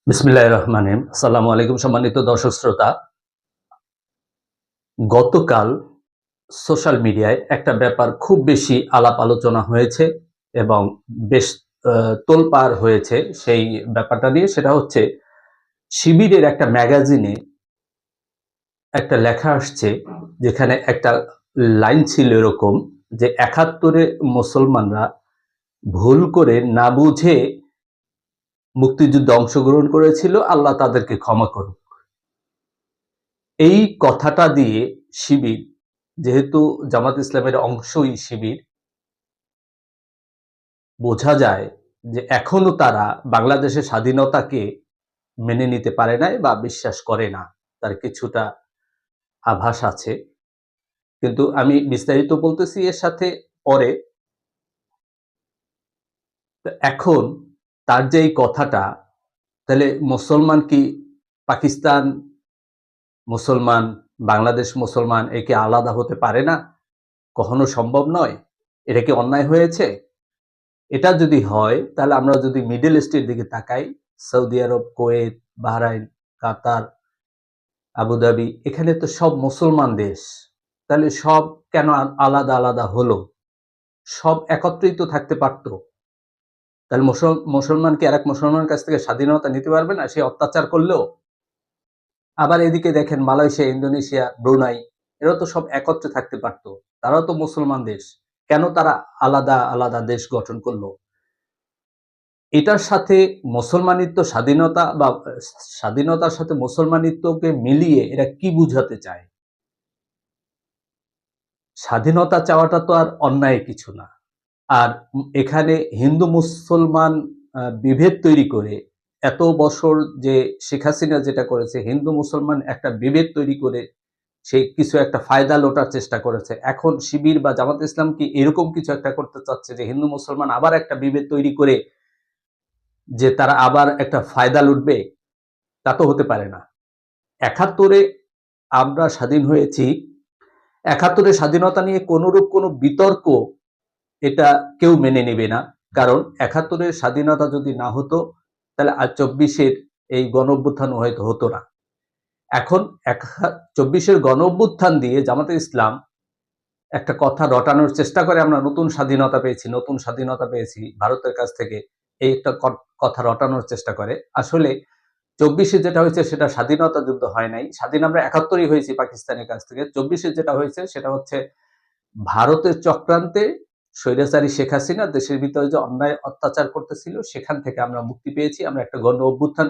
বিসমিল্লাহির রহমানির রহিম। আসসালামু আলাইকুম সম্মানিত দর্শক শ্রোতা। গতকাল সোশ্যাল মিডিয়ায় একটা ব্যাপার খুব বেশি আলাপ আলোচনা হয়েছে এবং বেশ তোলপাড় হয়েছে সেই ব্যাপারটা নিয়ে। সেটা হচ্ছে শিবিরের একটা ম্যাগাজিনে একটা লেখা আসছে, যেখানে একটা লাইন ছিল এরকম যে ৭১-এ মুসলমানরা ভুল করে না বুঝে মুক্তিযুদ্ধে অংশগ্রহণ করেছিল, আল্লাহ তাদেরকে ক্ষমা করুন। এই কথাটা দিয়ে শিবির, যেহেতু জামাত ইসলামের অংশই শিবির, বোঝা যায় যে এখনো তারা বাংলাদেশের স্বাধীনতাকে মেনে নিতে পারে নাই বা বিশ্বাস করে না। তার কিছুটা আভাস আছে। কিন্তু আমি বিস্তারিত বলতেছি এর সাথে পরে। তো এখন তার যে এই কথাটা, তাহলে মুসলমান কি পাকিস্তান মুসলমান, বাংলাদেশ মুসলমান একে আলাদা হতে পারে না? কখনো সম্ভব নয়। এটা কি অন্যায় হয়েছে? এটা যদি হয়, তাহলে আমরা যদি মিডল ইস্টের দিকে তাকাই, সৌদি আরব, কুয়েত, বাহরাইন, কাতার, আবুধাবি, এখানে তো সব মুসলমান দেশ। তাহলে সব কেন আলাদা আলাদা হলো? সব একত্রেই তো থাকতে পারত। তাহলে মুসলমান কি আরেক মুসলমানের কাছ থেকে স্বাধীনতা নিতে পারবে না, সে অত্যাচার করলেও? আবার এদিকে দেখেন মালয়েশিয়া, ইন্দোনেশিয়া, ব্রুনাই, এরাও তো সব একত্রে থাকতে পারত। তারাও তো মুসলমান দেশ। কেন তারা আলাদা আলাদা দেশ গঠন করলো? এটার সাথে মুসলমানিত্ব, স্বাধীনতা বা স্বাধীনতার সাথে মুসলমানিত্বকে মিলিয়ে এরা কি বুঝাতে চায়? স্বাধীনতা চাওয়াটা তো আর অন্যায় কিছু না। আর এখানে হিন্দু মুসলমান বিভেদ তৈরি করে এত বছর যে শেখ হাসিনা যেটা করেছে, হিন্দু মুসলমান একটা বিভেদ তৈরি করে সে কিছু একটা ফায়দা লোটার চেষ্টা করেছে। এখন শিবির বা জামাত ইসলাম কি এরকম কিছু একটা করতে চাচ্ছে যে হিন্দু মুসলমান আবার একটা বিভেদ তৈরি করে যে তারা আবার একটা ফায়দা লুটবে? তা তো হতে পারে না। ৭১-এ আমরা স্বাধীন হয়েছি। ৭১-এর স্বাধীনতা নিয়ে কোনরূপ কোনো বিতর্ক এটা কেউ মেনে নেবে না। কারণ ৭১-এর স্বাধীনতা যদি না হতো, তাহলে আজ ২৪-এর এই গণঅভ্যুত্থান হয়তো হতো না। এখন ২৪-এর গণঅভ্যুত্থান দিয়ে জামাতে ইসলাম একটা কথা রটানোর চেষ্টা করে, আমরা নতুন স্বাধীনতা পেয়েছি, নতুন স্বাধীনতা পেয়েছি ভারতের কাছ থেকে। এই একটা কথা রটানোর চেষ্টা করে। আসলে ২৪-এ যেটা হয়েছে সেটা স্বাধীনতা যুদ্ধ হয় নাই। স্বাধীন আমরা ৭১-ই হয়েছি পাকিস্তানের কাছ থেকে। ২৪-এ যেটা হয়েছে সেটা হচ্ছে ভারতের চক্রান্তে স্বৈরাচারী শেখ হাসিনা দেশের ভিতরে যে অন্যায় অত্যাচার করতেছিল, সেখান থেকে আমরা মুক্তি পেয়েছি। আমরা একটা গণ অভ্যুত্থান